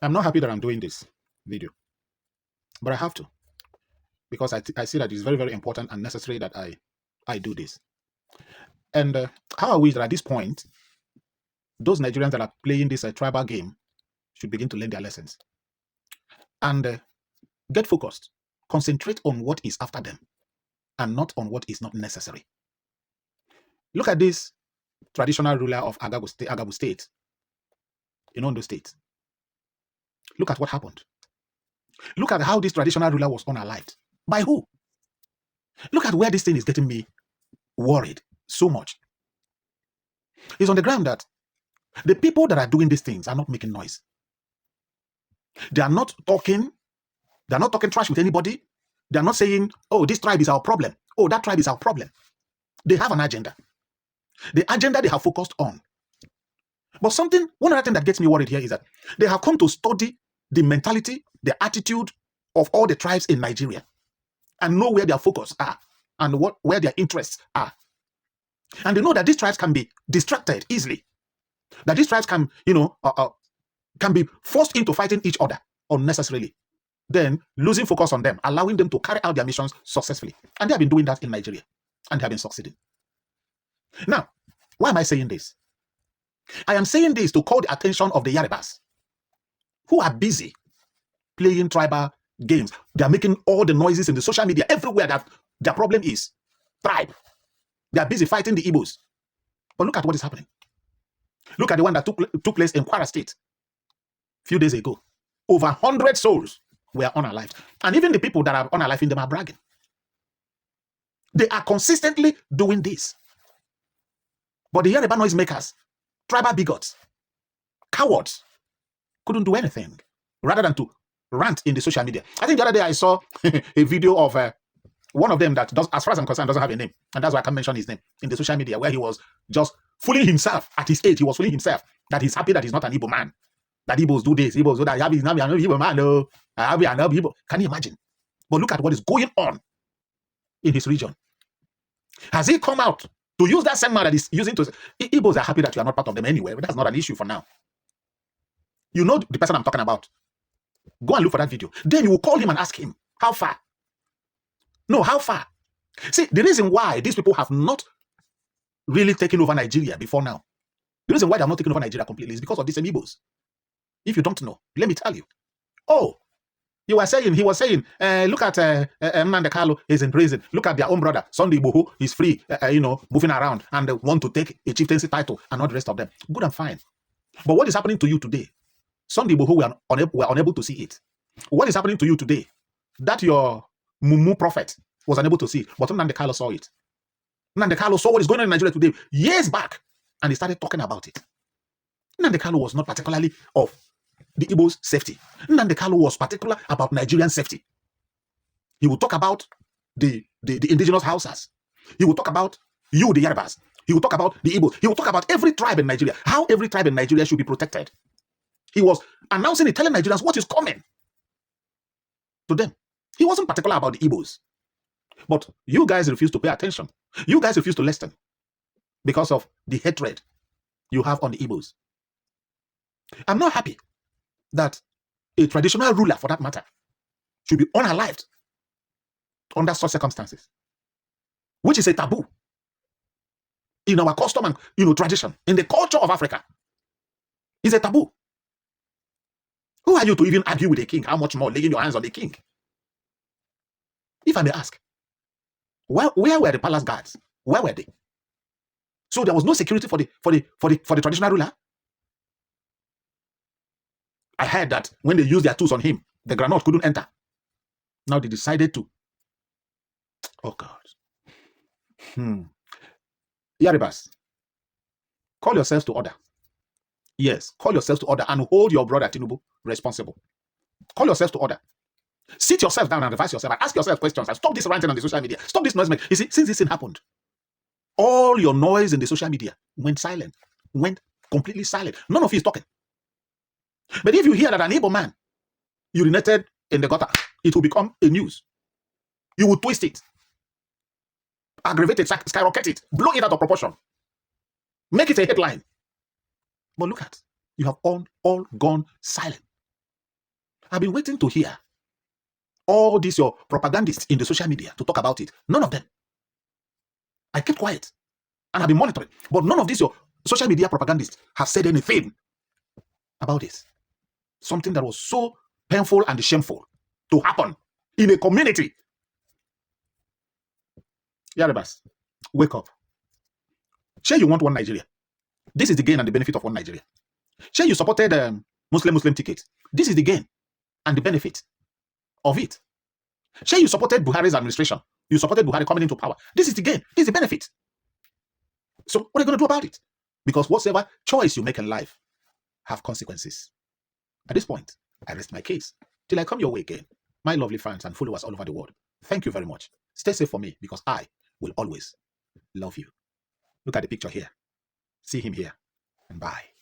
I'm not happy that I'm doing this video, but I have to because I see that it's very, very important and necessary that I do this. And how I wish that at this point, those Nigerians that are playing this tribal game should begin to learn their lessons and get focused. Concentrate on what is after them and not on what is not necessary. Look at this traditional ruler of Agabu State, in Ondo State. Look at what happened. Look at how this traditional ruler was unalived. By who? Look at where this thing is getting me worried so much. It's on the ground that the people that are doing these things are not making noise. They are not talking. They are not talking trash with anybody. They are not saying, oh, this tribe is our problem. Oh, that tribe is our problem. They have an agenda. The agenda they have focused on. But one other thing that gets me worried here is that they have come to study the mentality, the attitude of all the tribes in Nigeria and know where their focus are and where their interests are. And they know that these tribes can be distracted easily. That these tribes can, can be forced into fighting each other unnecessarily. Then losing focus on them, allowing them to carry out their missions successfully. And they have been doing that in Nigeria. And they have been succeeding. Now, why am I saying this? I am saying this to call the attention of the Yaribas, who are busy playing tribal games. They are making all the noises in the social media everywhere that their problem is tribe. They are busy fighting the Igbos. But look at what is happening. Look at the one that took place in Kwara State a few days ago. Over 100 souls were unalived. And even the people that are unalived in them are bragging. They are consistently doing this. But the Yoruba noisemakers, tribal bigots, cowards, couldn't do anything rather than to rant in the social media. I think the other day I saw a video of one of them that, as far as I'm concerned, doesn't have a name. And that's why I can't mention his name in the social media, where he was just fooling himself at his age. He was fooling himself that he's happy that he's not an Igbo man. That Igbos do this, Igbos do that. He's not an Igbo man. No. Igbo. Can you imagine? But look at what is going on in his region. Has he come out to use that same man that he's using to... Igbos are happy that you are not part of them anyway, but that's not an issue for now. You know the person I'm talking about. Go and look for that video. Then you will call him and ask him, how far? No, how far? See, the reason why these people have not really taken over Nigeria before now, the reason why they have not taken over Nigeria completely is because of these Igbos. If you don't know, let me tell you. Oh, he was saying, look at Nnamdi Kanu is in prison. Look at their own brother, Sunday Igboho, is free, moving around and want to take a chieftaincy title and not the rest of them. Good and fine. But what is happening to you today? Sunday Igboho, we are unable to see it. What is happening to you today? That your Mumu prophet was unable to see it, but Nnamdi Kanu saw it. Nnamdi Kanu saw what is going on in Nigeria today years back, and he started talking about it. Nnamdi Kanu was not particularly of the Igbo's safety. Nnamdi Kanu was particular about Nigerian safety. He will talk about the indigenous Hausas. He will talk about you, the Yaribas. He will talk about the Igbos. He will talk about every tribe in Nigeria, how every tribe in Nigeria should be protected. He was announcing it, telling Nigerians what is coming to them. He wasn't particular about the Igbos. But you guys refuse to pay attention. You guys refuse to listen because of the hatred you have on the Igbos. I'm not happy that a traditional ruler, for that matter, should be unalived under such circumstances, which is a taboo in our custom and tradition, in the culture of Africa. It's a taboo. Who are you to even argue with the king? How much more laying your hands on the king? If I may ask, where were the palace guards? Where were they? So there was no security for the traditional ruler. I heard that when they used their tools on him, the granite couldn't enter. Now they decided to. Oh God. Yaribas, call yourselves to order. Yes, call yourselves to order and hold your brother Tinubu responsible. Call yourselves to order. Sit yourself down and advise yourself and ask yourself questions and stop this ranting on the social media. Stop this noise. You see, since this thing happened, all your noise in the social media went silent, went completely silent. None of you is talking. But if you hear that an Igbo man urinated in the gutter, it will become a news. You will twist it, aggravate it, skyrocket it, blow it out of proportion, make it a headline. But look at, you have all gone silent. I've been waiting to hear all these your propagandists in the social media to talk about it. None of them. I kept quiet and I've been monitoring, but none of these your social media propagandists have said anything about this. Something that was so painful and shameful to happen in a community. Yaribas, wake up. Sure, you want one Nigeria. This is the gain and the benefit of one Nigeria. Sure, you supported Muslim ticket. This is the gain and the benefit of it. Sure, you supported Buhari's administration. You supported Buhari coming into power. This is the gain. This is the benefit. So what are you going to do about it? Because whatever choice you make in life have consequences. At this point, I rest my case till I come your way again. My lovely fans and followers all over the world, thank you very much. Stay safe for me because I will always love you. Look at the picture here. See him here. And bye.